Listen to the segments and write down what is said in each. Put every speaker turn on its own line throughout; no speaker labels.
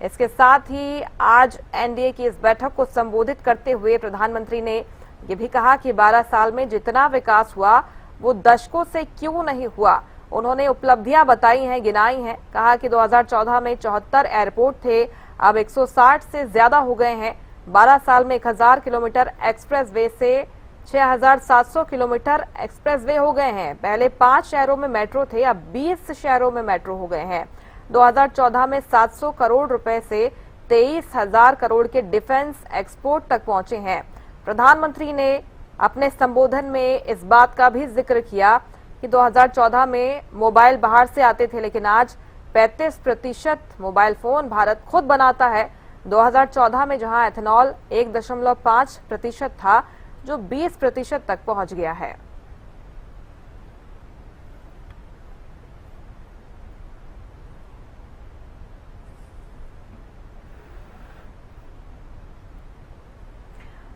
इसके साथ ही आज एनडीए की इस बैठक को संबोधित करते हुए प्रधानमंत्री ने ये भी कहा कि 12 साल में जितना विकास हुआ वो दशकों से क्यों नहीं हुआ। उन्होंने उपलब्धियां बताई हैं, गिनाई हैं। कहा कि 2014 में 74 एयरपोर्ट थे, अब 160 से ज्यादा हो गए हैं। 12 साल में 1000 किलोमीटर एक्सप्रेसवे से 6700 किलोमीटर एक्सप्रेसवे हो गए हैं। पहले 5 शहरों में मेट्रो थे, अब 20 शहरों में मेट्रो हो गए हैं। 2014 में 700 करोड़ रुपए से 23,000 करोड़ के डिफेंस एक्सपोर्ट तक पहुंचे हैं। प्रधानमंत्री ने अपने संबोधन में इस बात का भी जिक्र किया कि 2014 में मोबाइल बाहर से आते थे, लेकिन आज 35% मोबाइल फोन भारत खुद बनाता है। 2014 में जहां एथेनॉल 1.5% था, जो 20% तक पहुंच गया है।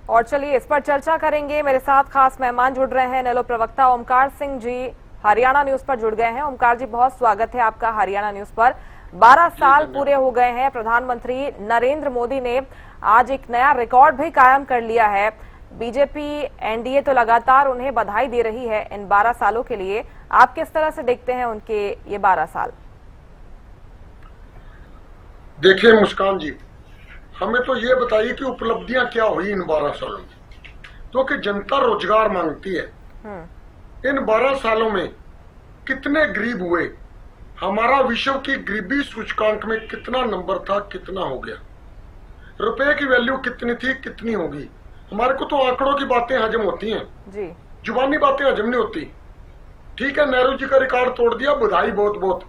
और चलिए इस पर चर्चा करेंगे। मेरे साथ खास मेहमान जुड़ रहे हैं, नेलो प्रवक्ता ओमकार सिंह जी हरियाणा न्यूज पर जुड़ गए हैं। ओमकार जी, बहुत स्वागत है आपका हरियाणा न्यूज पर। 12 साल पूरे हो गए हैं। प्रधानमंत्री नरेंद्र मोदी ने आज एक नया रिकॉर्ड भी कायम कर लिया है। बीजेपी एनडीए तो लगातार उन्हें बधाई दे रही है इन 12 सालों के लिए। आप किस तरह से देखते हैं उनके ये 12 साल?
देखिए मुस्कान जी, हमें तो ये बताइए कि उपलब्धियां क्या हुई इन 12 सालों में, क्योंकि जनता रोजगार मांगती है। इन 12 सालों में कितने गरीब हुए, हमारा विश्व की गरीबी सूचकांक में कितना नंबर था, कितना हो गया, रुपए की वैल्यू कितनी थी, कितनी होगी। हमारे को तो आंकड़ों की बातें हजम होती हैं जी, जुबानी बातें हजम नहीं होती। ठीक है, नेहरू जी का रिकॉर्ड तोड़ दिया, बधाई बहुत बहुत।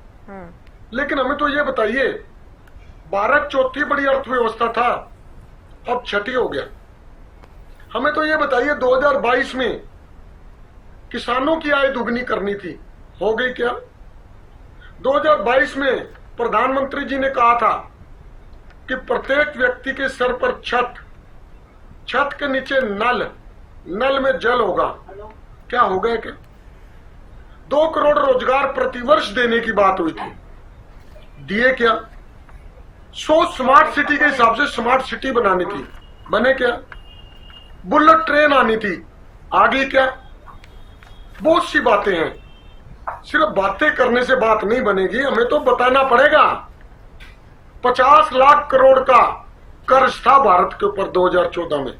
लेकिन हमें तो ये बताइए, भारत चौथी बड़ी अर्थव्यवस्था था, अब छठी हो गया। हमें तो ये बताइए, 2022 में किसानों की आय दुगनी करनी थी, हो गई क्या? 2022 में प्रधानमंत्री जी ने कहा था कि प्रत्येक व्यक्ति के सर पर छत, छत के नीचे नल, नल में जल होगा। क्या हो गया? क्या 2 करोड़ रोजगार प्रतिवर्ष देने की बात हुई थी, दिए क्या? 100 स्मार्ट सिटी के हिसाब से स्मार्ट सिटी बनानी थी, बने क्या? बुलेट ट्रेन आनी थी, आ गई क्या? बहुत सी बातें हैं, सिर्फ बातें करने से बात नहीं बनेगी, हमें तो बताना पड़ेगा। 50 लाख करोड़ का कर्ज था भारत के ऊपर 2014 में,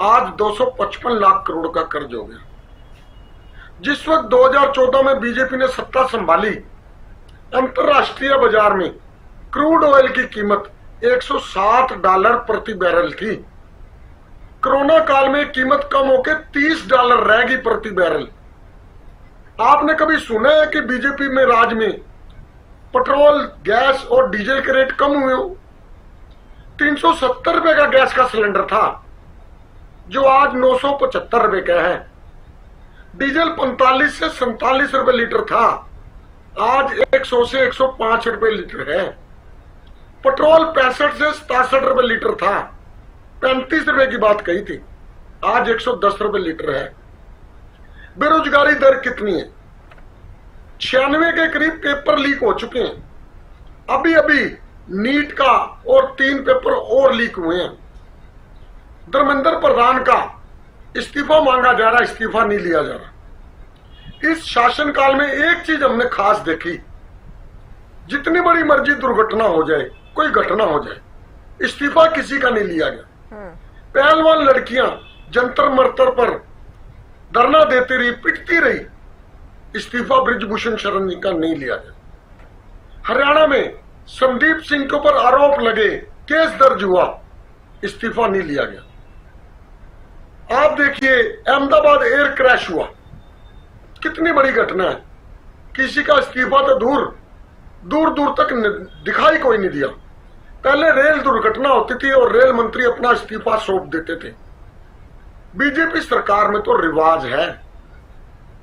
आज 255 लाख करोड़ का कर्ज हो गया। जिस वक्त 2014 में बीजेपी ने सत्ता संभाली, अंतरराष्ट्रीय बाजार में क्रूड ऑयल की कीमत $160 प्रति बैरल थी। कोरोना काल में कीमत कम होकर $30 रह गई प्रति बैरल। आपने कभी सुना है कि बीजेपी में राज में पेट्रोल, गैस और डीजल के रेट कम हुए हो? 370 रुपए का गैस का सिलेंडर था, जो आज 975 रुपए का है। डीजल 45 से 47 रुपए लीटर था, आज 100 से 105 रुपए लीटर है। पेट्रोल 65 से 67 रुपए लीटर था, 35 रुपए की बात कही थी, आज 110 रुपए लीटर है। बेरोजगारी दर कितनी है? 96 के करीब पेपर लीक हो चुके हैं। अभी अभी नीट का और 3 पेपर और लीक हुए हैं। धर्मेंद्र प्रधान का इस्तीफा मांगा जा रहा, इस्तीफा नहीं लिया जा रहा। इस शासनकाल में एक चीज हमने खास देखी, जितनी बड़ी मर्जी दुर्घटना हो जाए, कोई घटना हो जाए, इस्तीफा किसी का नहीं लिया गया। पहलवान लड़कियां जंतर मंतर पर धरना देती रही, पिटती रही, इस्तीफा बृजभूषण शरण का नहीं लिया गया। हरियाणा में संदीप सिंह के ऊपर आरोप लगे, केस दर्ज हुआ, इस्तीफा नहीं लिया गया। आप देखिए, अहमदाबाद एयर क्रैश हुआ, कितनी बड़ी घटना है, किसी का इस्तीफा तो दूर दूर तक दिखाई कोई नहीं दिया। पहले रेल दुर्घटना होती थी और रेल मंत्री अपना इस्तीफा सौंप देते थे। बीजेपी सरकार में तो रिवाज है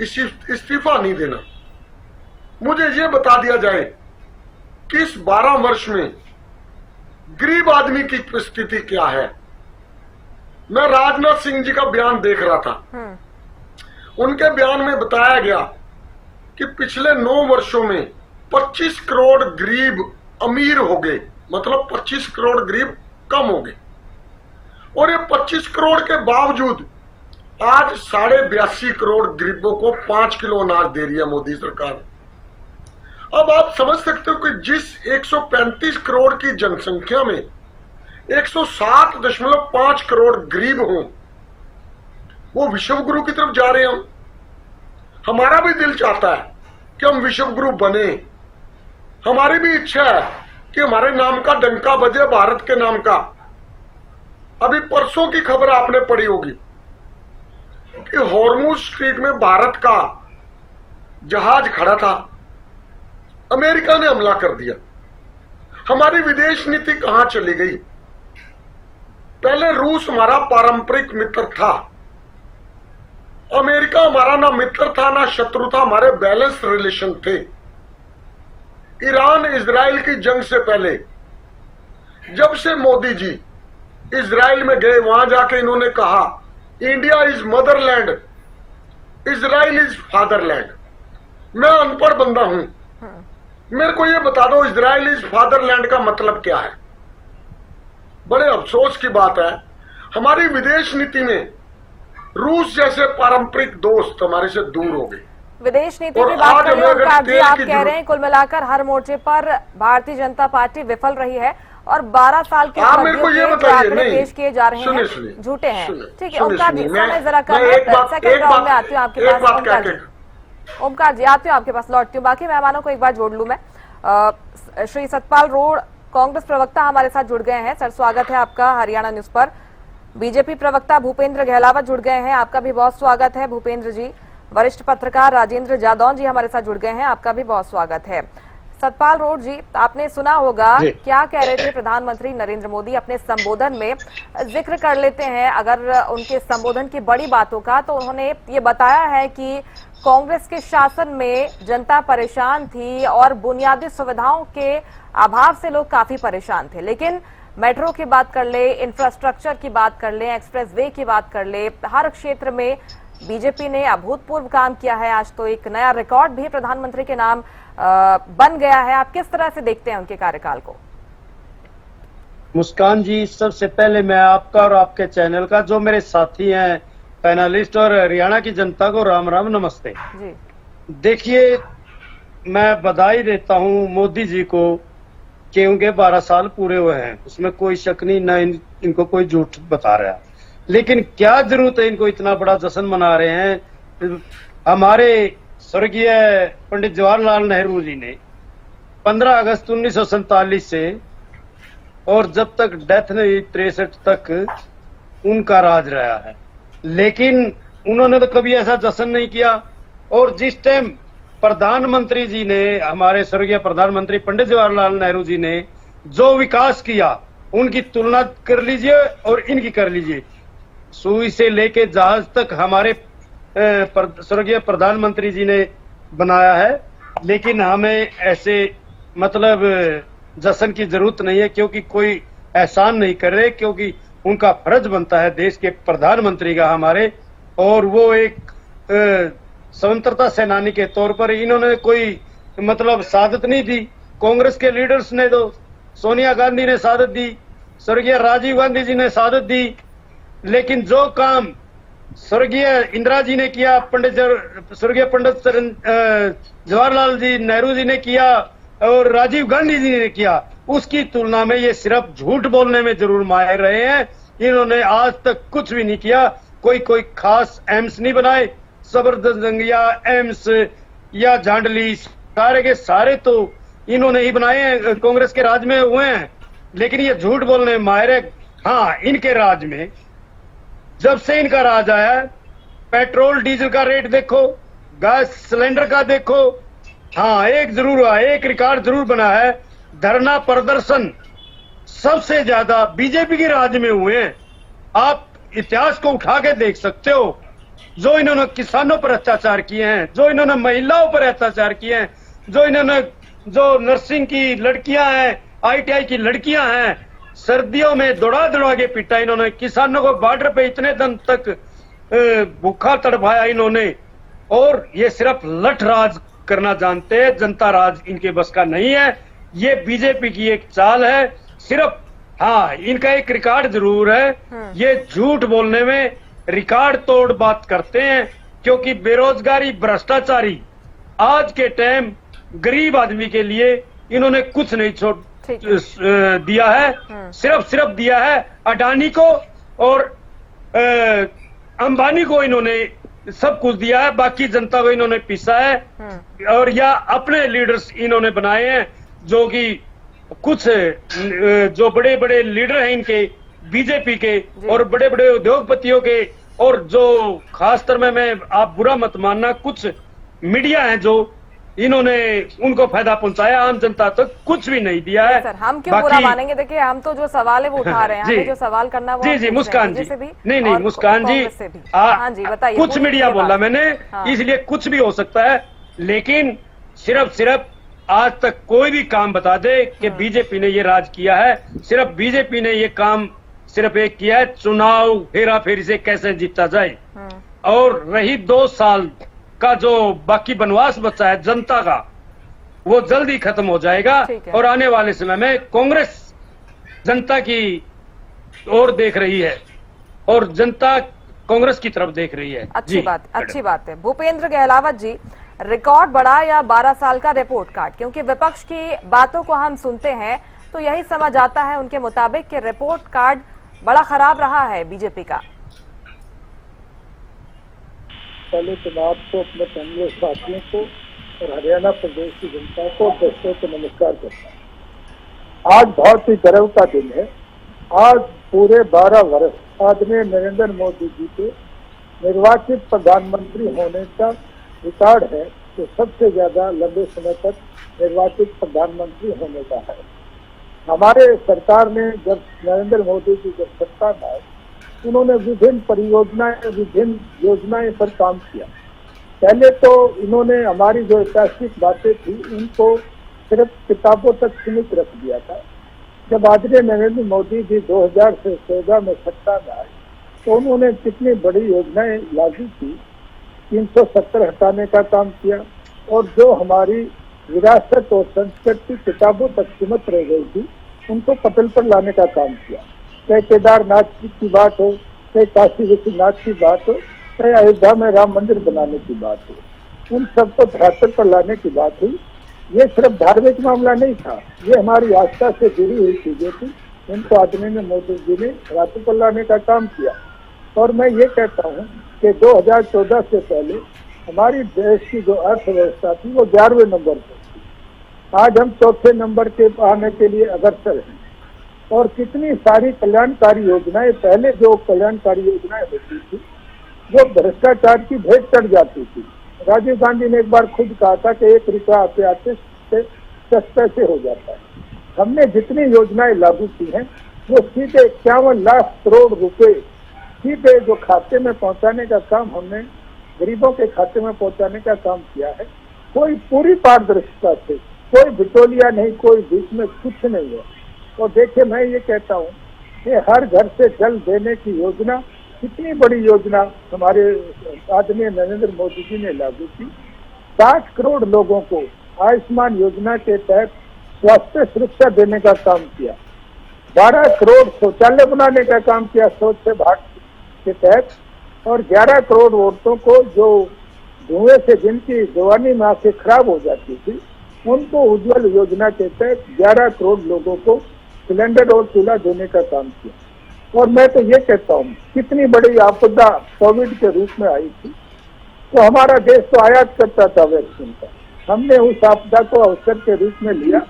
इस्तीफा नहीं देना। मुझे ये बता दिया जाए कि इस 12 वर्ष में गरीब आदमी की स्थिति क्या है। मैं राजनाथ सिंह जी का बयान देख रहा था, उनके बयान में बताया गया कि पिछले 9 वर्षों में 25 करोड़ गरीब अमीर हो गए, मतलब 25 करोड़ गरीब कम हो गए। और ये 25 करोड़ के बावजूद आज 82.5 करोड़ गरीबों को 5 किलो अनाज दे रही है मोदी सरकार। अब आप समझ सकते हो कि जिस 135 करोड़ की जनसंख्या में 107.5 करोड़ गरीब हों, वो विश्व गुरु की तरफ जा रहे हैं। हमारा भी दिल चाहता है कि हम विश्व गुरु बने। हमारी भी इच्छा है कि हमारे नाम का डंका बजे भारत के नाम का। अभी परसों की खबर आपने पढ़ी होगी कि हॉर्मुज स्ट्रीट में भारत का जहाज खड़ा था, अमेरिका ने हमला कर दिया। हमारी विदेश नीति कहां चली गई? पहले रूस हमारा पारंपरिक मित्र था, अमेरिका हमारा ना मित्र था ना शत्रु था, हमारे बैलेंस रिलेशन थे। ईरान इजराइल की जंग से पहले जब से मोदी जी इजराइल में गए, वहां जाके इन्होंने कहा India is Motherland, Israel is fatherland. मैं अनपढ़ बंदा हूं, मेरे को ये बता दो इजराइल इज फादरलैंड का मतलब क्या है? बड़े अफसोस की बात है, हमारी विदेश नीति में रूस जैसे पारंपरिक दोस्त हमारे से दूर हो गए।
विदेश नीति की बात करें ओमकार जी, आप कह रहे हैं कुल मिलाकर हर मोर्चे पर भारतीय जनता पार्टी विफल रही है और 12 साल के आंकड़े पेश किए जा रहे हैं झूठे हैं। ठीक है ओमकार जी, समय जरा कम है, सेकंड राउंड में आती हूँ आपके पास। ओमकार जी आती हूँ आपके पास, लौटती हूँ। बाकी मेहमानों को एक बार जोड़ लूं मैं। श्री सतपाल रोड कांग्रेस प्रवक्ता हमारे साथ जुड़ गए हैं, सर स्वागत है आपका हरियाणा न्यूज पर। बीजेपी प्रवक्ता भूपेंद्र गहलावत जुड़ गए हैं, आपका भी बहुत स्वागत है भूपेंद्र जी। वरिष्ठ पत्रकार राजेंद्र जादौन जी हमारे साथ जुड़ गए हैं, आपका भी बहुत स्वागत है। सतपाल रोड जी, आपने सुना होगा क्या कह रहे थे प्रधानमंत्री नरेंद्र मोदी अपने संबोधन में। जिक्र कर लेते हैं अगर उनके संबोधन की बड़ी बातों का, तो उन्होंने ये बताया है कि कांग्रेस के शासन में जनता परेशान थी और बुनियादी सुविधाओं के अभाव से लोग काफी परेशान थे। लेकिन मेट्रो की बात कर ले, इंफ्रास्ट्रक्चर की बात कर ले, एक्सप्रेसवे की बात कर ले, हर क्षेत्र में बीजेपी ने अभूतपूर्व काम किया है। आज तो एक नया रिकॉर्ड भी प्रधानमंत्री के नाम बन गया है। आप किस तरह से देखते हैं उनके कार्यकाल को?
मुस्कान जी, सबसे पहले मैं आपका और आपके चैनल का, जो मेरे साथी हैं पैनलिस्ट और हरियाणा की जनता को राम राम नमस्ते जी। देखिए, मैं बधाई देता हूं मोदी जी को कि उनके 12 साल पूरे हुए हैं, उसमें कोई शक नहीं, ना इनको कोई झूठ बता रहा। लेकिन क्या जरूरत है इनको इतना बड़ा जश्न मना रहे हैं? हमारे स्वर्गीय पंडित जवाहरलाल नेहरू जी ने 15 अगस्त 1947 से और जब तक डेथ नहीं 63 तक उनका राज रहा है, लेकिन उन्होंने तो कभी ऐसा जश्न नहीं किया। और जिस टाइम प्रधानमंत्री जी ने, हमारे स्वर्गीय प्रधानमंत्री पंडित जवाहरलाल नेहरू जी ने जो विकास किया, उनकी तुलना कर लीजिए और इनकी कर लीजिए। सुई से लेके जहाज तक हमारे स्वर्गीय प्रधानमंत्री जी ने बनाया है। लेकिन हमें ऐसे मतलब जश्न की जरूरत नहीं है, क्योंकि कोई एहसान नहीं कर रहे, क्योंकि उनका फर्ज बनता है देश के प्रधानमंत्री का हमारे। और वो एक स्वतंत्रता सेनानी के तौर पर इन्होंने कोई मतलब शहादत नहीं दी। कांग्रेस के लीडर्स ने तो, सोनिया गांधी ने शहादत दी, स्वर्गीय राजीव गांधी जी ने शहादत दी, लेकिन जो काम स्वर्गीय इंदिरा जी ने किया, स्वर्गीय पंडित जवाहरलाल जी नेहरू जी ने किया और राजीव गांधी जी ने किया, उसकी तुलना में ये सिर्फ झूठ बोलने में जरूर माहिर रहे हैं। इन्होंने आज तक कुछ भी नहीं किया। कोई खास एम्स नहीं बनाए, सफदरजंग एम्स या झांडली, सारे के सारे तो इन्होंने ही बनाए हैं, कांग्रेस के राज में हुए हैं। लेकिन ये झूठ बोलने में माहिर है। हाँ, इनके राज में, जब से इनका राज आया, पेट्रोल डीजल का रेट देखो, गैस सिलेंडर का देखो। हाँ, एक जरूर हुआ, एक रिकॉर्ड जरूर बना है, धरना प्रदर्शन सबसे ज्यादा बीजेपी के राज में हुए हैं। आप इतिहास को उठा के देख सकते हो। जो इन्होंने किसानों पर अत्याचार किए हैं, जो इन्होंने महिलाओं पर अत्याचार किए हैं, जो नर्सिंग की लड़कियां हैं, ITI की लड़कियां हैं, सर्दियों में दौड़ा के पिटा इन्होंने। किसानों को बॉर्डर पे इतने दिन तक भूखा तड़पाया इन्होंने। और ये सिर्फ लठ राज करना जानते हैं, जनता राज इनके बस का नहीं है। ये बीजेपी की एक चाल है। सिर्फ हाँ, इनका एक रिकॉर्ड जरूर है, ये झूठ बोलने में रिकॉर्ड तोड़ बात करते हैं, क्योंकि बेरोजगारी, भ्रष्टाचारी आज के टाइम गरीब आदमी के लिए इन्होंने कुछ नहीं दिया है। सिर्फ दिया है अडानी को और अंबानी को इन्होंने सब कुछ दिया है, बाकी जनता को इन्होंने पीसा है। और या अपने लीडर्स इन्होंने बनाए हैं, जो कि कुछ जो बड़े बड़े लीडर हैं इनके बीजेपी के और बड़े बड़े उद्योगपतियों के, और जो खासतर में मैं आप बुरा मत मानना, कुछ मीडिया हैं जो इन्होंने उनको फायदा पहुंचाया, आम जनता तक कुछ भी नहीं दिया है।
सर, हम क्यों बुरा मानेंगे? देखिए, हम तो जो सवाल है वो उठा रहे हैं, हमें जो सवाल करना वो
जी मुस्कान जी, नहीं मुस्कान जी,
हाँ जी बताइए।
कुछ मीडिया बोला मैंने, इसलिए कुछ भी हो सकता है, लेकिन सिर्फ आज तक कोई भी काम बता दे कि बीजेपी ने ये राज किया है। सिर्फ बीजेपी ने ये काम सिर्फ एक किया है, चुनाव हेरा फेरी से कैसे जीता जाए। और रही 2 साल का जो बाकी बनवास बचा है जनता का, वो जल्दी खत्म हो जाएगा। और आने वाले समय में कांग्रेस जनता की ओर देख रही है और जनता कांग्रेस की तरफ देख रही है।
अच्छी बात है। भूपेंद्र गहलावत जी, रिकॉर्ड बड़ा या 12 साल का रिपोर्ट कार्ड? क्योंकि विपक्ष की बातों को हम सुनते हैं तो यही समझ आता है उनके मुताबिक कि रिपोर्ट कार्ड बड़ा खराब रहा है बीजेपी का।
पहले तो मैं आपको, अपने कांग्रेस साथियों को और हरियाणा प्रदेश की जनता को दस्तों को नमस्कार करता हूँ। आज बहुत ही गर्व का दिन है। आज पूरे 12 वर्ष आदरणीय नरेंद्र मोदी जी के निर्वाचित प्रधानमंत्री होने का रिकॉर्ड है, तो सबसे ज्यादा लंबे समय तक निर्वाचित प्रधानमंत्री होने का है। हमारे सरकार ने जब नरेंद्र मोदी जी जब सत्ता में आए, उन्होंने विभिन्न परियोजनाएं, विभिन्न योजनाएं पर काम किया। पहले तो इन्होंने हमारी जो ऐतिहासिक बातें थी उनको सिर्फ किताबों तक सीमित रख दिया था। जब आदरणीय नरेंद्र मोदी जी 2014 में सत्ता में आए तो उन्होंने कितनी बड़ी योजनाएं लागू की। 370 हटाने का काम किया, और जो हमारी विरासत और संस्कृति किताबों तक सीमित रह गई थी उनको पटल पर लाने का काम किया। चाहे केदारनाथ की बात हो, चाहे काशी विश्वनाथ की बात हो, चाहे अयोध्या में राम मंदिर बनाने की बात हो, उन सबको धरातल पर लाने की बात हुई। ये सिर्फ धार्मिक मामला नहीं था, ये हमारी आस्था से जुड़ी हुई चीजें थी। इनको आदरणीय मोदी जी ने धरातल पर लाने का काम किया। और मैं ये कहता हूँ कि 2014 से पहले हमारी देश की जो अर्थव्यवस्था थी वो 11वें नंबर पर थी। आज हम 4थे नंबर के आने के लिए अग्रसर हैं। और कितनी सारी कल्याणकारी योजनाएं, पहले जो कल्याणकारी योजनाएं होती थी वो भ्रष्टाचार की भेंट चढ़ जाती थी। राजीव गांधी ने एक बार खुद कहा था कि 1 रुपया आते आते 10 पैसे हो जाता है। हमने जितनी योजनाएं लागू की हैं वो सीधे 51 लाख करोड़ रुपए सीधे जो खाते में पहुंचाने का काम हमने गरीबों के खाते में पहुंचाने का काम किया है। कोई पूरी पारदर्शिता से, कोई बिचौलिया नहीं, कोई बीच में कुछ नहीं है। और देखिए, मैं ये कहता हूँ कि हर घर से जल देने की योजना, कितनी बड़ी योजना हमारे आदरणीय नरेंद्र मोदी जी ने लागू की। 60 करोड़ लोगों को आयुष्मान योजना के तहत स्वास्थ्य सुरक्षा देने का काम किया। 12 करोड़ शौचालय बनाने का काम किया स्वच्छ भारत के तहत। और 11 करोड़ औरतों को जो धुएं से जिनकी जवानी में आंखें खराब हो जाती थी, उनको उज्ज्वल योजना के तहत 11 करोड़ लोगों को सिलेंडर और चूल्हा देने का काम किया। और मैं तो ये कहता हूँ, कितनी बड़ी आपदा कोविड के रूप में आई थी, तो हमारा देश तो आयात करता था वैक्सीन का। हमने उस आपदा को अवसर के रूप में लिया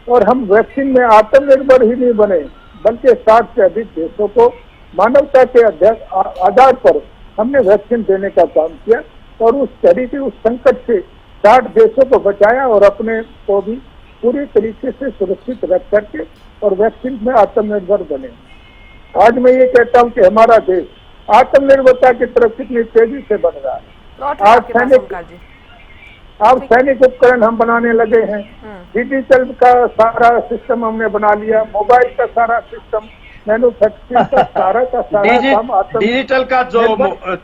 और हम वैक्सीन में आत्मनिर्भर ही नहीं बने, बल्कि 60 से अधिक देशों को मानवता के आधार पर हमने वैक्सीन देने का काम किया। और उस तरीके, उस संकट से 60 देशों को बचाया और अपने को भी पूरी तरीके से सुरक्षित रख करके और वैक्सीन में आत्मनिर्भर बने। आज मैं ये कहता हूँ कि हमारा देश आत्मनिर्भरता की तरफ कितनी तेजी से बन रहा है। आज सैनिक उपकरण हम बनाने लगे हैं, डिजिटल का सारा सिस्टम हमने बना लिया, मोबाइल का सारा सिस्टम, मैन्युफैक्चरिंग का सारा काम
डिजिटल का जो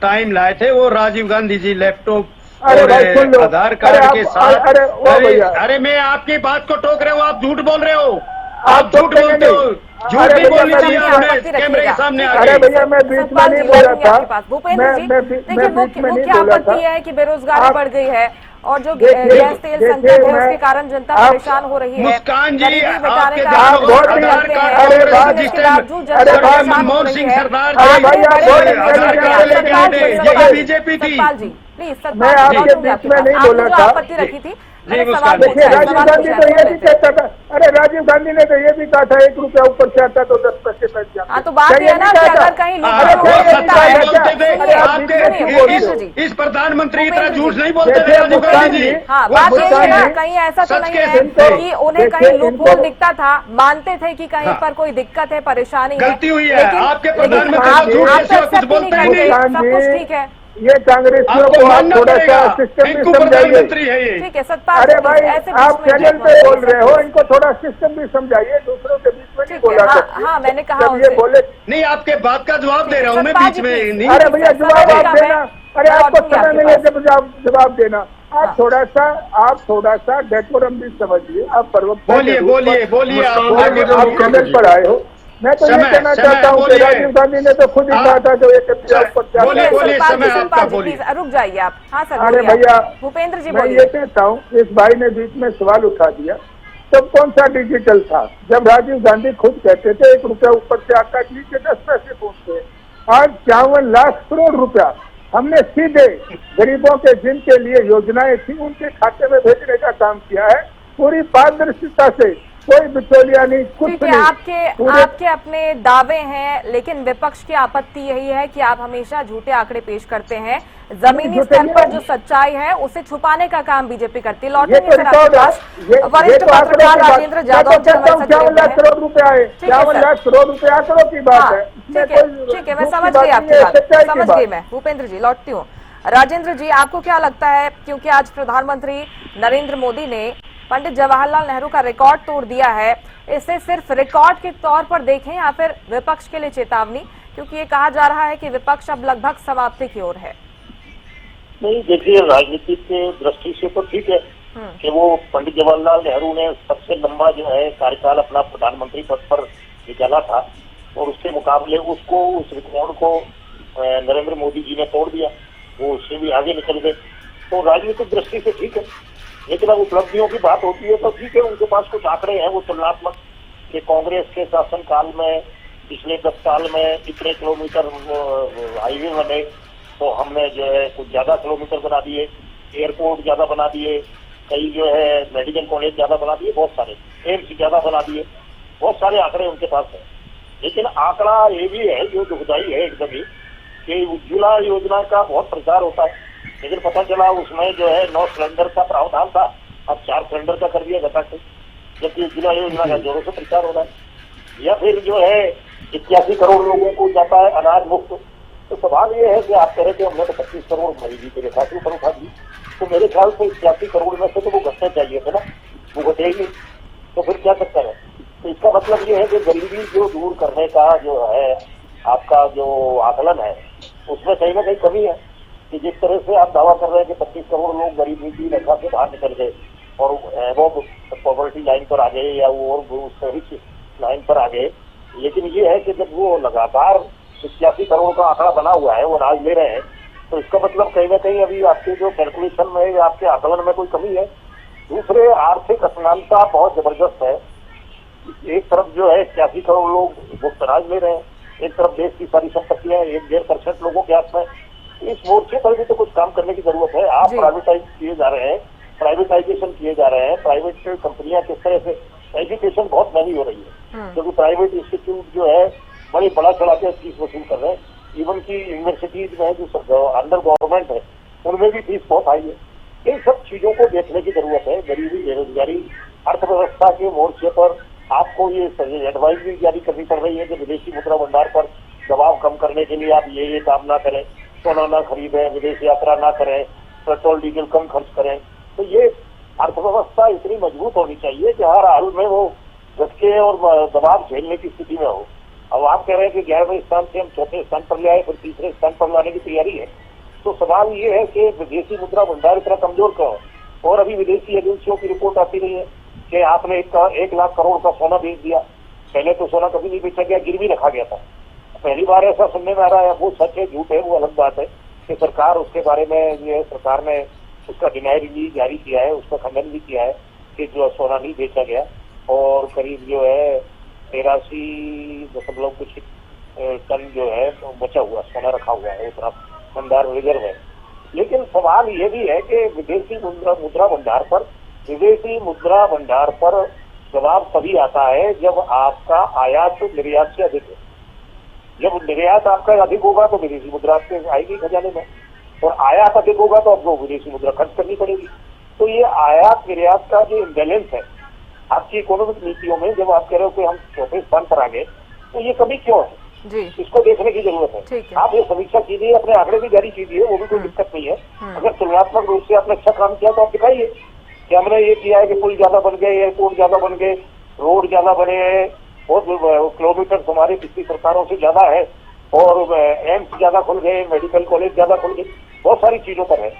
टाइम लाए थे वो राजीव गांधी जी लैपटॉप और आधार कार्ड के साथ। अरे मैं आपकी बात को टोक रहे हो, आप झूठ बोल रहे हो। आप झूठ बोलते हो, झूठ नहीं बोलनी चाहिए आपने कैमरे के सामने आके।
अरे भैया मैं बीच में नहीं बोला था,
भूपेंद्र जी
मैं
देखिए
बीच में नहीं
मुख्य
बोला
आपत्ति
था।
है कि बेरोजगारी बढ़ गई है और जो
देखिए,
गैस तेल संकट है उसके कारण जनता
आप-
परेशान हो रही है।
मुस्कान जी,
गरीबी मिटाने
आपके
का
ध्यान
आप
होगा,
वादा
आधार
करते
कार्ड
हैं,
अरे
लेकिन
बात-
इसके बावजूद जनता
अरे बात-
परेशान हो
मनमोहन
रही
सिंह
है।
सरदार
अरे
आपने
भैया,
बड़े
बहुत
बड़े
पहले
निर्णय
क्या
लिए।
बोले
सतपाल
थे?
जी,
ये
सतपाल जी,
बीजेपी की।
सतपाल जी प्लीज,
मैं
सतपाल जी,
आपके
लौटूंगी
बीच में
पास।
नहीं
आपने
बोला
जो
था।
आपत्ति रखी थी मैंने
जी,
सवाल
मुस्कान।
पूछा
देखिए
है,
राजीव
सवाल
गांधी
पूछा
तो
है,
ये
सुन
भी
लेते हैं।
कहता था, अरे राजीव गांधी ने तो ये भी कहा था 1 रुपया ऊपर से आता तो 10 पैसे मिल जाते।
हाँ तो बात ये है ना कि अगर कहीं
अरे
लूप
वो
होल
सच
होता
नहीं
है,
बोलते थे।
सुनिए,
आपके
सुनिए, भूपेंद्र जी,
इस प्रधानमंत्री इतना
भूपेंद्र
झूठ
जी।
नहीं बोलते थे
देखिए,
राजीव गांधी जी।
मुस्कान
हाँ
वो
बात
सच
यही है ना,
है।
कहीं ऐसा तो
सच
नहीं
के
है
इनको-
कि उन्हें
देखिए,
कहीं लूप होल
इनको-
दिखता था, मानते थे कि कहीं
हाँ।
पर कोई दिक्कत है, परेशानी है,
गलती हुई है। आपके प्रधानमंत्री
आप
तो झूठ
आप
के
तो
सिवा कुछ
एक्सेप्ट ही
बोलते
नहीं
ही नहीं।
करते,
मुस्कान
सब कुछ
जी,
ठीक है।
ये कांग्रेसियों
आपको
को आप
मानना
थोड़ा सा
पड़ेगा,
सिस्टम भी
इनको
समझाइए।
प्रधानमंत्री है ये।
ठीक है सतपाल
अरे
जी,
भाई
ऐसे
आप
बीच में
चैनल
मत
पे
बोलिए,
बोल रहे हो,
सब
इनको थोड़ा सिस्टम भी समझाइए, दूसरों के बीच में नहीं
ठीक है,
बोला
हाँ,
करते।
हाँ, मैंने कहा
जब ये
उनसे।
बोले,
नहीं, आपके बात का जवाब दे रहा हूँ मैं
सतपाल
बीच
जी,
में
प्लीज।
नहीं।
अरे भैया जवाब
समय
आप
का
देना, अरे
मैं
आपको
लौटूंगी
समय
आपके
मिले
पास।
जब जवाब देना।
हाँ।
आप थोड़ा सा डेकोरम भी समझिए। आप प्रवक्ता
बोलिए
के रूप
बोलिए
पर-
बोलिए आप
मुस्कान
आगे
मुझे
आप
मौका
चैनल
दीजिए।
पर आए हो। मैं तो ये
समय-
कहना
समय
चाहता हूँ कि
बोलिए।
राजीव गांधी ने तो खुद ही
हाँ।
कहा था जो 1 रुपया ऊपर से
बोलिए,
आता है।
बोलिए,
सतपाल जी,
समय
सतपाल
आपका
जी,
बोलिए।
प्लीज रुक जाइए आप। हाँ सर,
अरे
बोलिए
भैया,
आप। भूपेंद्र जी
मैं ये
बोलिए।
कहता हूँ, इस भाई ने बीच में सवाल उठा दिया, तब कौन सा डिजिटल था जब राजीव गांधी खुद कहते थे 1 रुपया ऊपर से आता है, नीचे 10 पैसे पहुंचते हैं। आज 54 लाख करोड़ रुपया हमने सीधे गरीबों के जिनके लिए योजनाएं थी उनके खाते में भेजने का काम किया है, पूरी पारदर्शिता से, कोई बिचौलिया नहीं, कुछ
ठीक है,
नहीं।
आपके अपने दावे हैं, लेकिन विपक्ष की आपत्ति यही है कि आप हमेशा झूठे आंकड़े पेश करते हैं। जमीनी स्तर पर जो सच्चाई है उसे छुपाने का काम बीजेपी करती है। लौटेंगे सर आपके पास। वरिष्ठ पत्रकार राजेंद्र जादव जी हमारे साथ जुड़े
54
हुए
लाख
हैं।
करोड़ रुपए आए,
ठीक है,
54
सर।
लाख करोड़ रुपए आंकड़ों की बात
हाँ,
है।
ठीक है, मैं समझ गई आपकी बात, समझ गई मैं। भूपेंद्र जी लौटती हूँ। राजेंद्र जी, आपको क्या लगता है, क्योंकि आज प्रधानमंत्री नरेंद्र मोदी ने पंडित जवाहरलाल नेहरू का रिकॉर्ड तोड़ दिया है, इसे सिर्फ रिकॉर्ड के तौर पर देखें या फिर विपक्ष के लिए चेतावनी, क्योंकि ये कहा जा रहा है कि विपक्ष अब लगभग समाप्ति की ओर है।
नहीं, देखिए राजनीति के दृष्टि से तो ठीक है कि वो पंडित जवाहरलाल नेहरू ने सबसे लंबा जो है कार्यकाल अपना प्रधानमंत्री पद पर निकाला था और उसके मुकाबले उसको, उस रिकॉर्ड को नरेंद्र मोदी जी ने तोड़ दिया, वो उससे भी आगे निकल गए। तो राजनीतिक दृष्टि से ठीक है, लेकिन अब उपलब्धियों की बात होती है तो ठीक है, उनके पास कुछ आंकड़े हैं वो तुलनात्मक कि कांग्रेस के शासनकाल में पिछले 10 साल में इतने किलोमीटर हाईवे बने, तो हमने जो है कुछ ज्यादा किलोमीटर बना दिए, एयरपोर्ट ज्यादा बना दिए, कई जो है मेडिकल कॉलेज ज्यादा बना दिए, बहुत सारे एम्स ज्यादा बना दिए, बहुत सारे आंकड़े उनके पास है। लेकिन आंकड़ा ये भी है जो दुखदाई है एकदम ही कि उज्ज्वला योजना का बहुत प्रचार होता है, लेकिन पता चला उसमें जो है 9 सिलेंडर का प्रावधान था, अब 4 सिलेंडर का कर दिया घटा के, जबकि उज्ज्वला योजना का जोरों से प्रचार हो रहा है। या फिर जो है 81 करोड़ लोगों को जाता है अनाज मुफ्त। तो सवाल ये है कि आप कह रहे थे हमने तो 25 करोड़ गरीबी के रेखा के ऊपर उठा दी, तो मेरे ख्याल से 81 करोड़ में से तो वो घटने चाहिए थे ना, वो घटे ही नहीं, तो फिर क्या सकता है। तो इसका मतलब ये है कि गरीबी जो दूर करने का जो है आपका जो आकलन है उसमें कहीं ना कहीं कमी है कि जिस तरह से आप दावा कर रहे हैं कि 25 करोड़ लोग गरीबी रेखा से बाहर निकल गए और वो पॉवर्टी लाइन पर आ गए या वो और रिच लाइन पर आ गए, लेकिन ये है कि जब वो लगातार 81 करोड़ का आंकड़ा बना हुआ है वो अनाज ले रहे हैं, तो इसका मतलब कहीं ना कहीं अभी आपके जो कैलकुलेशन में या आपके आकलन में कोई कमी है। दूसरे, आर्थिक असमानता बहुत जबरदस्त है। एक तरफ जो है 81 करोड़ लोग मुफ्त अनाज ले रहे हैं, एक तरफ देश की सारी संपत्तियां 1-1.5% लोगों के हाथ में। इस मोर्चे पर भी तो कुछ काम करने की जरूरत है। आप प्राइवेटाइज किए जा रहे हैं, प्राइवेटाइजेशन किए जा रहे हैं, प्राइवेट कंपनियां किस तरह से, एजुकेशन बहुत महंगी हो रही है क्योंकि प्राइवेट इंस्टीट्यूट जो है बड़ी बड़ा चढ़ा के फीस वसूल कर रहे हैं। इवन की यूनिवर्सिटीज में जो अंडर गवर्नमेंट है उनमें भी फीस बहुत हाई है। इन सब चीजों को देखने की जरूरत है। गरीबी, बेरोजगारी, अर्थव्यवस्था के मोर्चे पर आपको ये एडवाइजरी जारी करनी पड़ रही है कि विदेशी मुद्रा भंडार पर दबाव कम करने के लिए आप ये काम ना करें, सोना ना खरीदें, विदेश यात्रा ना करें, पेट्रोल डीजल कम खर्च करें। तो ये अर्थव्यवस्था इतनी मजबूत होनी चाहिए कि हर हाल में वो झटके और दबाव झेलने की स्थिति में हो। अब आप कह रहे हैं कि 11वें स्थान से हम 4थे स्थान पर ले आए, फिर 3रे स्थान पर लाने की तैयारी है। तो सवाल ये है कि विदेशी मुद्रा भंडार इतना कमजोर क्यों है? और अभी विदेशी एजेंसियों की रिपोर्ट आती रही है कि आपने 1 लाख करोड़ का सोना बेच दिया। पहले तो सोना कभी नहीं बेचा गया, गिरवी रखा गया था। पहली बार ऐसा सुनने में आ रहा है। वो सच है झूठ है वो अलग बात है कि सरकार उसके बारे में जो है सरकार ने उसका डिनायल भी जारी किया है, उसका खंडन भी किया है कि जो सोना नहीं बेचा गया और करीब जो है 83 कुछ टन जो है बचा हुआ सोना रखा हुआ है, उतना भंडार रिजर्व है। लेकिन सवाल ये भी है कि विदेशी मुद्रा भंडार पर जवाब तभी आता है जब आपका आयात निर्यात से अधिक है। जब निर्यात आपका अधिक होगा तो विदेशी मुद्रा आपके आएगी खजाने में, और आयात अधिक होगा तो आपको विदेशी मुद्रा खर्च करनी पड़ेगी। तो ये आयात निर्यात का जो इम्बैलेंस है आपकी इकोनॉमिक नीतियों में, जब आप कह रहे हो कि हम चौथे स्थान पर आ गए, तो ये कमी क्यों है
जी,
इसको देखने की जरूरत है। आप ये समीक्षा कीजिए, अपने आंकड़े भी जारी कीजिए, वो भी कोई दिक्कत नहीं है। अगर तुलनात्मक रूप से आपने अच्छा काम किया तो आप दिखाइए कि हमने ये किया है कि पुल ज्यादा बन गए, एयरपोर्ट ज्यादा बन गए, रोड ज्यादा बने हैं, बहुत किलोमीटर हमारी पिछली सरकारों से ज्यादा है, और एम्स ज्यादा खुल गए, मेडिकल कॉलेज ज्यादा खुल गए, बहुत सारी चीजों पर है।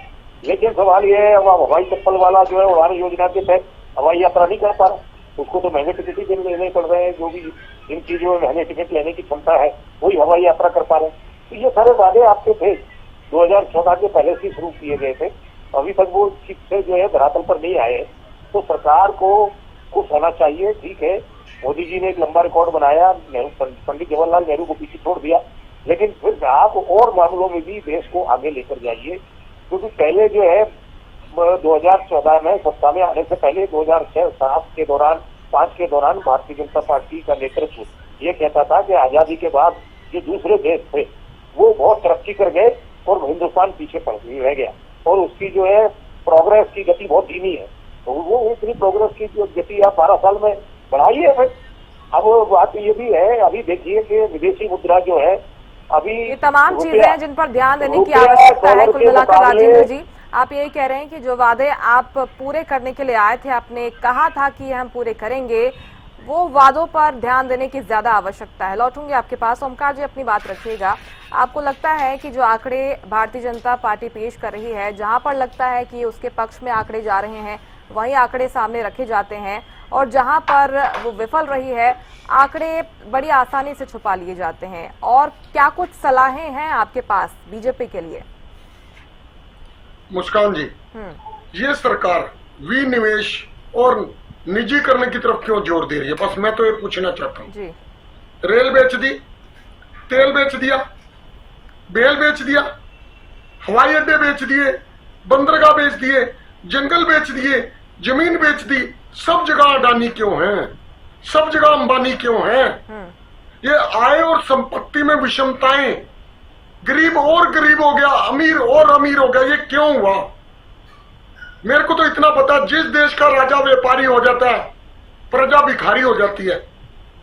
लेकिन सवाल ये है, अब हवाई चप्पल वाला जो है उड़ान योजना के तहत हवाई यात्रा नहीं कर पा रहा, उसको तो महंगे टिकट ही लेने पड़ रहे हैं। जो भी इन चीजों में महंगे टिकट लेने की क्षमता है वही हवाई यात्रा कर पा रहे हैं। तो ये सारे वादे आपके थे 2014 के पहले से शुरू किए गए थे, अभी तक वो ठीक से जो है धरातल पर नहीं आए। तो सरकार को खुश होना चाहिए। ठीक है, मोदी जी ने एक लंबा रिकॉर्ड बनाया, पंडित जवाहरलाल नेहरू को पीछे छोड़ दिया, लेकिन फिर आप और मामलों में भी देश को आगे लेकर जाइए। क्योंकि पहले जो है 2014 में सत्ता में आने से पहले 2006-7 के दौरान 5 के दौरान भारतीय जनता पार्टी का नेतृत्व ये कहता था कि आजादी के बाद जो दूसरे देश थे वो बहुत तरक्की कर गए और हिंदुस्तान पीछे पड़ रह गया, और उसकी जो है प्रोग्रेस की गति बहुत धीमी है। तो वो इतनी प्रोग्रेस की जो गति आप 12 साल में बढ़ाइए। फिर अब बात ये भी है, अभी देखिए कि विदेशी मुद्रा जो है अभी
ये तमाम चीजें हैं जिन पर ध्यान देने की आवश्यकता है। कुल मिलाकर राजेंद्र जी, आप यही कह रहे हैं कि जो वादे आप पूरे करने के लिए आए थे, आपने कहा था कि हम पूरे करेंगे, वो वादों पर ध्यान देने की ज्यादा आवश्यकता है। लौटूंगे आपके पास। ओमकार जी, अपनी बात रखिएगा। आपको लगता है कि जो आंकड़े भारतीय जनता पार्टी पेश कर रही है, जहां पर लगता है कि उसके पक्ष में आंकड़े जा रहे हैं वहीं आंकड़े सामने रखे जाते हैं, और जहां पर वो विफल रही है आंकड़े बड़ी आसानी से छुपा लिए जाते हैं? और क्या कुछ सलाहें हैं आपके पास बीजेपी के लिए?
मुस्कान जी, ये सरकार विनिवेश और निजीकरण की तरफ क्यों जोर दे रही है? बस मैं तो ये पूछना चाहता हूँ। रेल बेच दी, तेल बेच दिया, बेल बेच दिया, हवाई अड्डे बेच दिए, बंदरगाह बेच दिए, जंगल बेच दिए, जमीन बेच दी, सब जगह अडानी क्यों है? सब जगह अंबानी क्यों है? ये आय और संपत्ति में विषमताएं, गरीब और गरीब हो गया, अमीर और अमीर हो गया, ये क्यों हुआ? मेरे को तो इतना पता, जिस देश का राजा व्यापारी हो जाता है प्रजा भिखारी हो जाती है।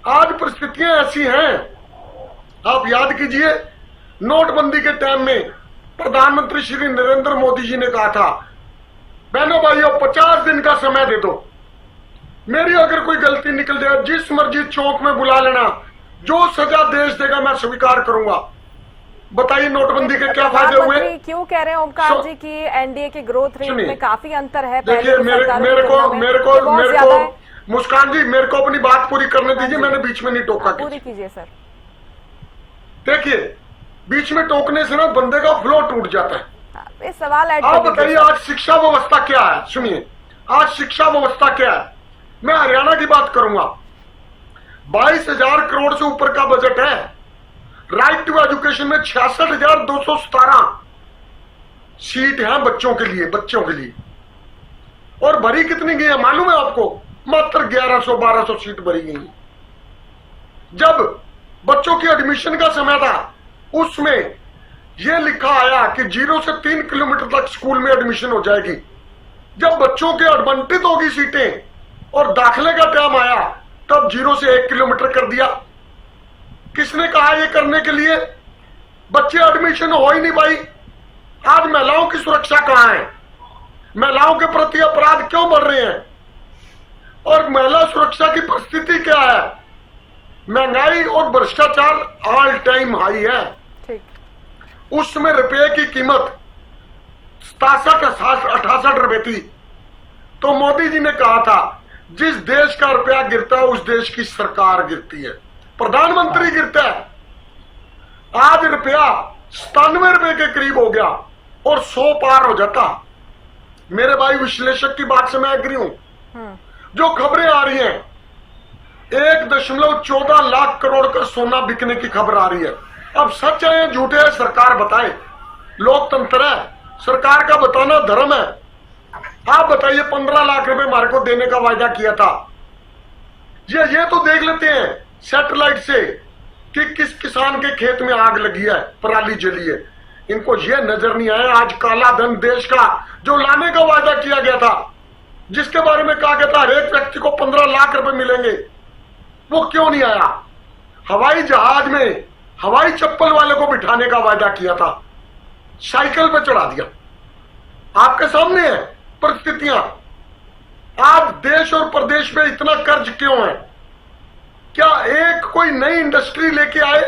आज परिस्थितियां ऐसी हैं। आप याद कीजिए, नोटबंदी के टाइम में प्रधानमंत्री श्री नरेंद्र मोदी जी ने कहा था, बहनों भाइयों 50 दिन का समय दे दो, मेरी अगर कोई गलती निकल जाए जिस मर्जी चौक में बुला लेना, जो सजा देश देगा मैं स्वीकार करूंगा। बताइए नोटबंदी के क्या फायदे हुए?
क्यों कह रहे हैं ओमकार जी की एनडीए के ग्रोथ रेट में काफी अंतर है?
देखिए मेरे को मुस्कान जी, मेरे को अपनी बात पूरी करने दीजिए, मैंने बीच में नहीं टोका।
पूरी कीजिए सर।
देखिए, बीच में टोकने से ना बंदे का फ्लो टूट जाता है।
सवाल
आप बताइए आज शिक्षा व्यवस्था क्या है? सुनिए, आज शिक्षा व्यवस्था क्या है? मैं हरियाणा की बात करूंगा। 22,000 करोड़ से ऊपर का बजट है। राइट टू एजुकेशन में 66,217 सीट है बच्चों के लिए। और भरी कितनी गई है मालूम है आपको? मात्र 1100-1200 सीट भरी गई। जब बच्चों की एडमिशन का समय था उसमें यह लिखा आया कि 0 से 3 किलोमीटर तक स्कूल में एडमिशन हो जाएगी। जब बच्चों के आवंटित होगी सीटें और दाखिले का टाइम आया तब 0 से 1 किलोमीटर कर दिया। किसने कहा ये करने के लिए? बच्चे एडमिशन हो ही नहीं भाई। आज महिलाओं की सुरक्षा कहां है? महिलाओं के प्रति अपराध क्यों बढ़ रहे हैं? और महिला सुरक्षा की परिस्थिति क्या है? महंगाई और भ्रष्टाचार ऑल टाइम हाई है। उसमें रुपये की कीमत 67-68 रुपए थी। तो मोदी जी ने कहा था जिस देश का रुपया गिरता है उस देश की सरकार गिरती है, प्रधानमंत्री गिरता है। आज रुपया 97 रुपए के करीब हो गया और 100 पार हो जाता। मेरे भाई विश्लेषक की बात से मैं एग्री हूं। जो खबरें आ रही हैं 1.14 लाख करोड़ का सोना बिकने की खबर आ रही है। अब सच है या झूठे है सरकार बताए, लोकतंत्र है, सरकार का बताना धर्म है। आप बताइए 15 लाख रुपए हमारे को देने का वायदा किया था। ये तो देख लेते हैं सैटेलाइट से कि किस किसान के खेत में आग लगी है, पराली जली है। इनको ये नजर नहीं आया आज काला धन देश का जो लाने का वायदा किया गया था, जिसके बारे में कहा गया था हर एक व्यक्ति को 15 लाख रुपए मिलेंगे, वो क्यों नहीं आया? हवाई जहाज में हवाई चप्पल वाले को बिठाने का वायदा किया था, साइकिल पे चढ़ा दिया। आपके सामने है परिस्थितियां। आज देश और प्रदेश में इतना कर्ज क्यों है? क्या एक कोई नई इंडस्ट्री लेके आए?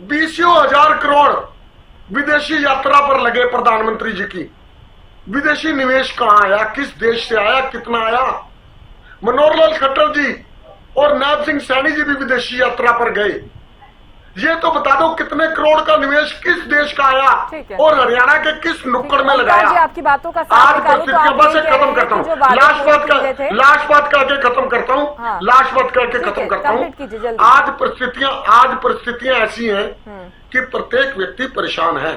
20,000 करोड़ विदेशी यात्रा पर लगे प्रधानमंत्री जी की। विदेशी निवेश कहां आया, किस देश से आया, कितना आया? मनोहर लाल खट्टर जी और नायब सिंह सैनी जी भी विदेशी यात्रा पर गए। ये तो बता दो कितने करोड़ का निवेश किस देश का आया और हरियाणा के किस नुक्कड़ में लगाया?
आपकी बातों का
आज परिस्थितियां बस खत्म करता हूँ, लास्ट बात करके खत्म करता हूँ, लास्ट बात करके खत्म करता हूँ। आज परिस्थितियां ऐसी हैं कि प्रत्येक व्यक्ति परेशान है।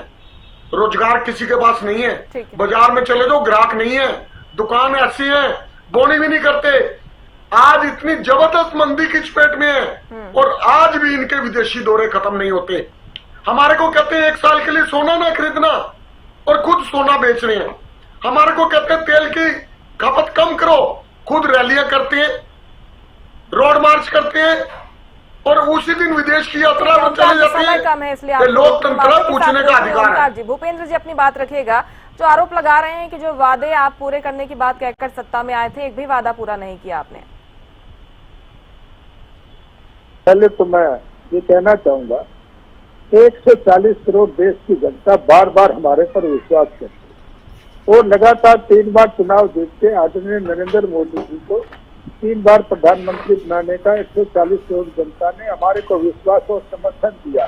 रोजगार किसी के पास नहीं है, बाजार में चले जाओ ग्राहक नहीं है, दुकान ऐसी है बोनी भी नहीं करते। आज इतनी जबरदस्त मंदी की चपेट में है और आज भी इनके विदेशी दौरे खत्म नहीं होते। हमारे को कहते हैं 1 साल के लिए सोना ना खरीदना और खुद सोना बेच रहे हैं। हमारे को कहते हैं तेल की खपत कम करो, खुद रैलियां करते हैं, रोड मार्च करते हैं और उसी दिन विदेश की यात्रा में चले जाते हैं। लोकतंत्र पूछने का अधिकार है।
भूपेंद्र जी अपनी बात रखिएगा। जो आरोप लगा रहे हैं कि जो वादे आप पूरे करने की बात कहकर सत्ता में आए थे, एक भी वादा पूरा नहीं किया आपने।
पहले तो मैं ये कहना चाहूंगा 140 करोड़ देश की जनता बार बार हमारे पर विश्वास करती है और लगातार 3 बार चुनाव जीतते आदरणीय नरेंद्र मोदी जी को 3 बार प्रधानमंत्री बनाने का 140 करोड़ जनता ने हमारे को विश्वास और समर्थन दिया।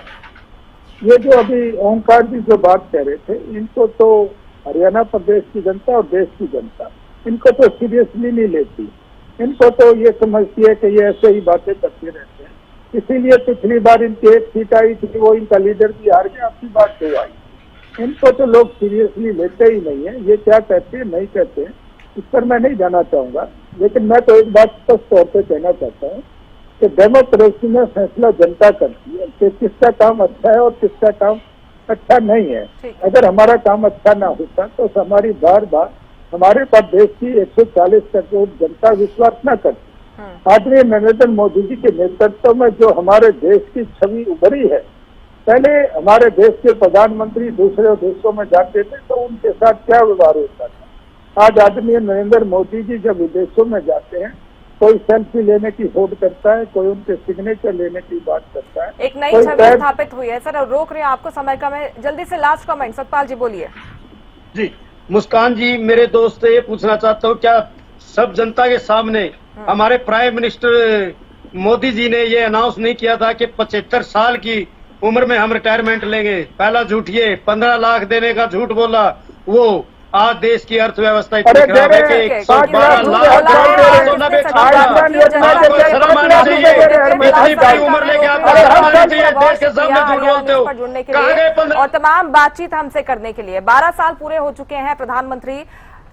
ये जो अभी ओंकार जी जो बात कह रहे थे, इनको तो हरियाणा प्रदेश की जनता और देश की जनता इनको तो सीरियसली नहीं लेती। इनको तो ये समझती है कि ये ऐसे ही बातें करते रहते हैं। इसीलिए पिछली बार इनकी 1 सीट आई थी, वो इनका लीडर भी हार गया, आपकी बात 2 आई। इनको तो लोग सीरियसली लेते ही नहीं है। ये क्या कहते हैं नहीं कहते हैं इस पर मैं नहीं जाना चाहूंगा, लेकिन मैं तो एक बात स्पष्ट तौर पर कहना चाहता हूँ कि डेमोक्रेसी में फैसला जनता करती है कि किसका काम अच्छा है और किसका काम अच्छा नहीं है। अगर हमारा काम अच्छा ना होता तो हमारी बार बार हमारे पर देश की 140 करोड़ जनता विश्वास न करती। आदरणीय नरेंद्र मोदी जी के नेतृत्व में जो हमारे देश की छवि उभरी है, पहले हमारे देश के प्रधानमंत्री दूसरे देशों में जाते थे तो उनके साथ क्या व्यवहार होता था। आज आदरणीय नरेंद्र मोदी जी जब विदेशों में जाते हैं, कोई सेल्फी लेने की होड़ करता है, कोई उनके सिग्नेचर लेने की बात करता है।
एक नई छवि स्थापित हुई है। सर रोक रहे हैं आपको समय का, मैं जल्दी से लास्ट कमेंट सतपाल जी बोलिए।
जी मुस्कान जी, मेरे दोस्त ये पूछना चाहता हूँ, क्या सब जनता के सामने हमारे प्राइम मिनिस्टर मोदी जी ने ये अनाउंस नहीं किया था कि 75 साल की उम्र में हम रिटायरमेंट लेंगे? पहला झूठ ये 15 लाख देने का झूठ बोला। वो आज देश की अर्थव्यवस्था इतनी खराब है कि 112 लाख उम्र लेके आप देश के सामने झूठ बोलते हो।
और तमाम बातचीत हमसे करने के लिए 12 साल पूरे हो चुके हैं। प्रधानमंत्री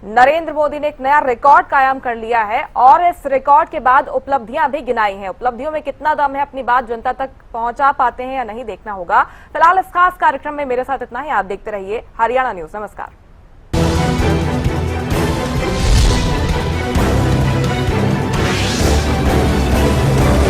नरेंद्र मोदी ने एक नया रिकॉर्ड कायम कर लिया है और इस रिकॉर्ड के बाद उपलब्धियां भी गिनाई हैं। उपलब्धियों में कितना दम है, अपनी बात जनता तक पहुंचा पाते हैं या नहीं, देखना होगा। फिलहाल इस खास कार्यक्रम में मेरे साथ इतना ही। आप देखते रहिए हरियाणा न्यूज। नमस्कार।